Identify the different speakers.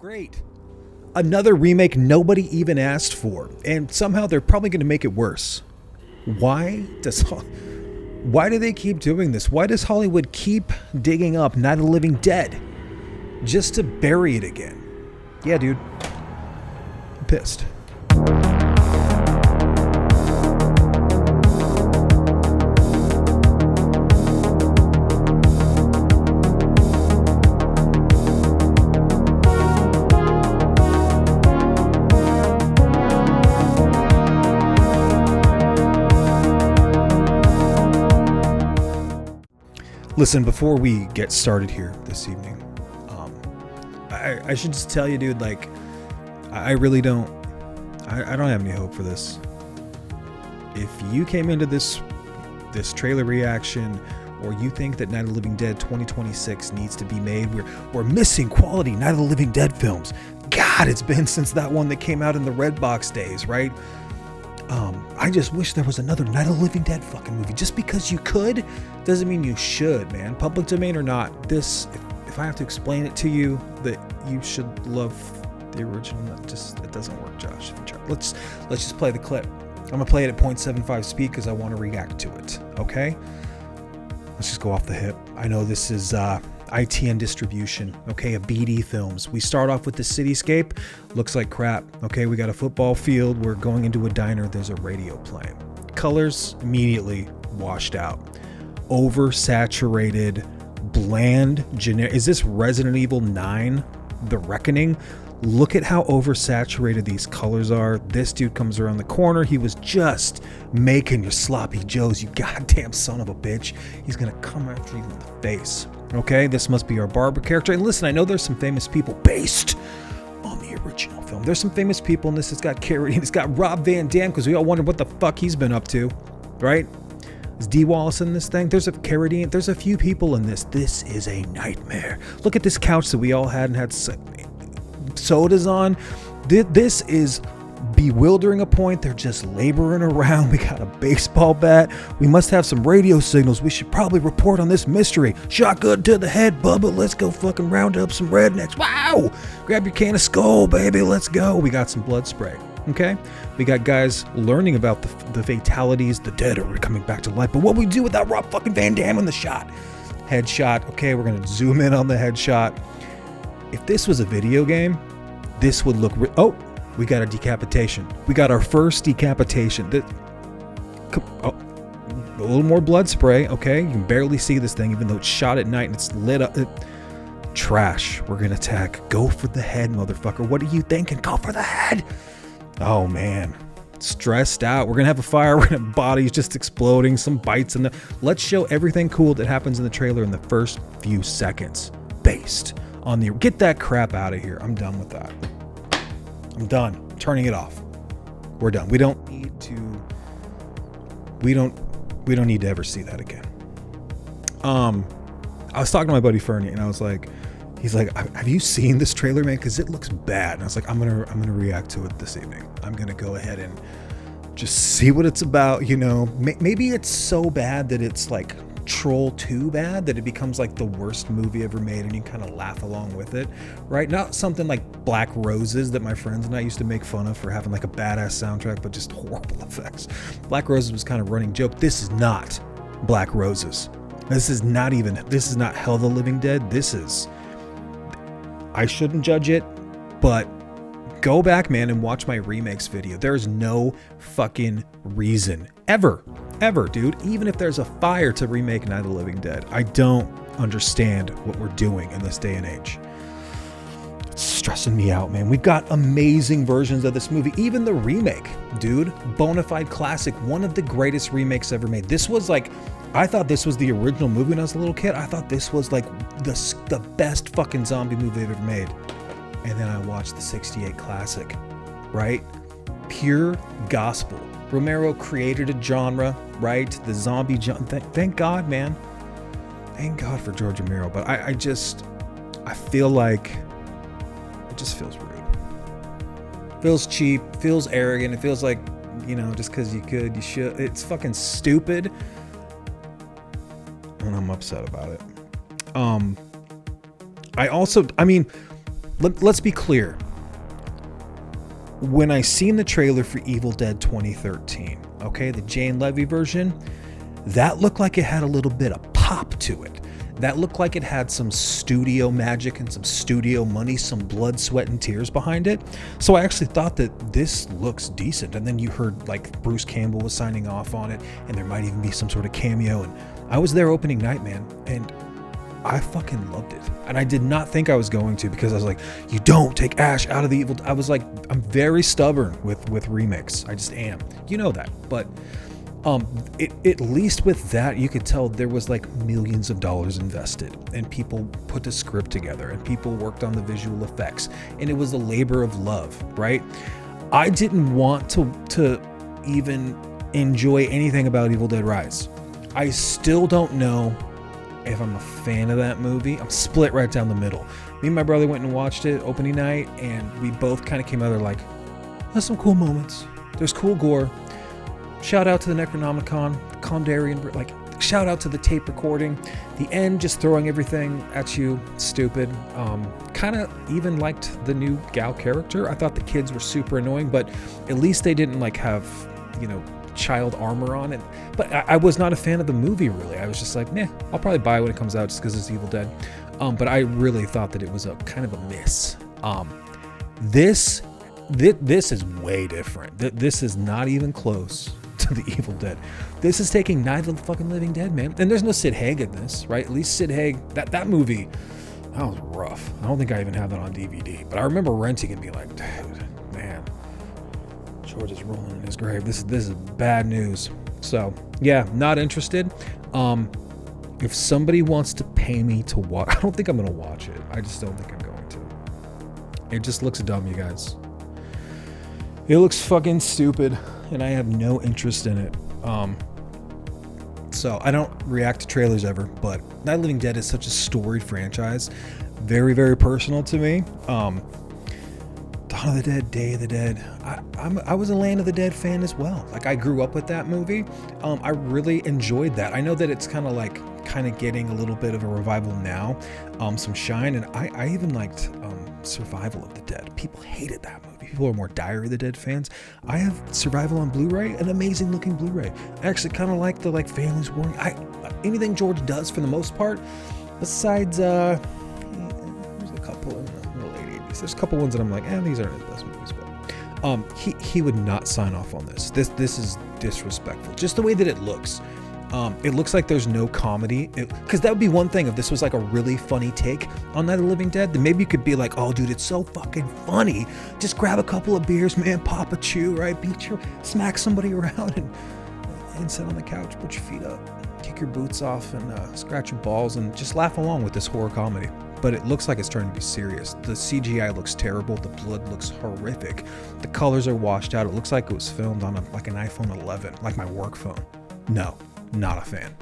Speaker 1: great. Another remake nobody even asked for, and somehow they're probably going to make it worse. Why do they keep doing this? Why does Hollywood keep digging up Night of the Living Dead just to bury it again? Yeah, dude. I'm pissed. Listen, before we get started here this evening, I should just tell you, dude, like, I really don't, I don't have any hope for this. If you came into this trailer reaction, or you think that Night of the Living Dead 2026 needs to be made, we're missing quality Night of the Living Dead films. God, it's been since that one that came out in the Redbox days, right? I just wish there was another Night of the Living Dead fucking movie. Just because you could doesn't mean you should, man. Public domain or not, this, if I have to explain it to you, that you should love the original, it doesn't work, Josh. Let's just play the clip. I'm gonna play it at 0.75 speed because I want to react to it. Okay, let's just go off the hip. I know this is ITN distribution, okay, a BD Films. We start off with the cityscape, looks like crap. Okay, we got a football field, we're going into a diner, there's a radio playing. Colors immediately washed out. Oversaturated, bland, generic. Is this Resident Evil 9, The Reckoning? Look at how oversaturated these colors are. This dude comes around the corner. He was just making your sloppy joes, you goddamn son of a bitch. He's gonna come after you in the face. Okay, this must be our barber character. And listen, I know there's some famous people based on the original film. There's some famous people in this. It's got Carradine. It's got Rob Van Dam, because we all wonder what the fuck he's been up to, right? Is D. Wallace in this thing? There's a Carradine. There's a few people in this. This is a nightmare. Look at this couch that we all had and had sodas on. This is bewildering a point. They're just laboring around. We got a baseball bat. We must have some radio signals. We should probably report on this mystery. Shotgun to the head, Bubba. Let's go fucking round up some rednecks. Wow! Grab your can of Skull, baby. Let's go. We got some blood spray. Okay? We got guys learning about the fatalities. The dead are coming back to life. But what we do without Rob fucking Van Dam in the shot? Headshot. Okay, we're gonna zoom in on the headshot. If this was a video game, this would look... Oh! We got a decapitation. We got our first decapitation. A little more blood spray, okay? You can barely see this thing, even though it's shot at night and it's lit up. Trash. We're gonna attack. Go for the head, motherfucker. What are you thinking? Go for the head. Oh, man. Stressed out. We're gonna have a fire. We're gonna have bodies just exploding. Some bites in the... Let's show everything cool that happens in the trailer in the first few seconds. Based on the... Get that crap out of here. I'm done with that. I'm done. I'm turning it off. We're done. We don't need to ever see that again. I was talking to my buddy Fernie and I was like, he's like, have you seen this trailer, man? Because it looks bad. And I was like, I'm gonna react to it this evening. I'm gonna go ahead and just see what it's about. You know, maybe it's so bad that it's like Troll 2 bad, that it becomes like the worst movie ever made and you kind of laugh along with it, right? Not something like Black Roses that my friends and I used to make fun of for having like a badass soundtrack but just horrible effects. Black Roses was kind of running joke. This is not Black Roses. This is not Hell of the Living Dead. I shouldn't judge it, but go back, man, and watch my remakes video. There's no fucking reason ever, dude, even if there's a fire to remake Night of the Living Dead. I don't understand what we're doing in this day and age. It's stressing me out, man. We've got amazing versions of this movie. Even the remake, dude, bona fide classic, one of the greatest remakes ever made. This was like, I thought this was the original movie when I was a little kid. I thought this was like the best fucking zombie movie they've ever made. And then I watched the 68 classic, right? Pure gospel. Romero created a genre, right? The zombie genre. Thank God, man. Thank God for George Romero. But I feel like it just feels rude. Feels cheap, feels arrogant. It feels like, you know, just because you could, you should. It's fucking stupid. And I'm upset about it. let's be clear. When I seen the trailer for Evil Dead 2013, okay, the Jane Levy version, that looked like it had a little bit of pop to it. That looked like it had some studio magic and some studio money, some blood, sweat, and tears behind it. So I actually thought that this looks decent. And then you heard like Bruce Campbell was signing off on it, and there might even be some sort of cameo. And I was there opening night, man, and I fucking loved it. And I did not think I was going to, because I was like, you don't take Ash out of the Evil. I was like, I'm very stubborn with remakes. I just am. You know that. But at least with that, you could tell there was like millions of dollars invested, and people put the script together, and people worked on the visual effects, and it was a labor of love, right? I didn't want to even enjoy anything about Evil Dead Rise. I still don't know if I'm a fan of that movie. I'm split right down the middle. Me and my brother went and watched it opening night, and we both kind of came out there like, there's some cool moments. There's cool gore. Shout out to the Necronomicon, Condarian, like, shout out to the tape recording. The end, just throwing everything at you, stupid. Kind of even liked the new gal character. I thought the kids were super annoying, but at least they didn't like have, child armor on it. But I was not a fan of the movie, really. I was just like, nah, I'll probably buy it when it comes out just because it's Evil Dead. But I really thought that it was a kind of a miss. This is way different. This is not even close to the Evil Dead. This is taking Night of the fucking Living Dead, man. And there's no Sid Haig in this, right? At least Sid Haig, that movie, that was rough. I don't think I even have that on DVD, but I remember renting and being like, dude, man, George is rolling in his grave. This is bad news. So yeah, not interested. If somebody wants to pay me to watch, I don't think I'm gonna watch it. I just don't think I'm going to. It just looks dumb, you guys. It looks fucking stupid, and I have no interest in it. So I don't react to trailers ever, but Night of the Living Dead is such a storied franchise, very, very personal to me. Dawn of the Dead, Day of the Dead. I was a Land of the Dead fan as well. Like, I grew up with that movie. I really enjoyed that. I know that it's kind of getting a little bit of a revival now, some shine, and I even liked Survival of the Dead. People hated that movie. People are more Diary of the Dead fans. I have Survival on Blu-ray, an amazing looking Blu-ray. I actually kind of like the Families Warring. Anything George does for the most part, besides there's a couple in the late 80s. There's a couple ones that I'm like, these aren't his best movies, but he would not sign off on this. This is disrespectful. Just the way that it looks. It looks like there's no comedy, because that would be one thing if this was like a really funny take on Night of the Living Dead. Then maybe you could be like, oh dude, it's so fucking funny. Just grab a couple of beers, man, pop a chew, right? Smack somebody around and sit on the couch, put your feet up, kick your boots off, and scratch your balls, and just laugh along with this horror comedy. But it looks like it's trying to be serious. The CGI looks terrible. The blood looks horrific. The colors are washed out. It looks like it was filmed on an iPhone 11, like my work phone. No. Not a fan.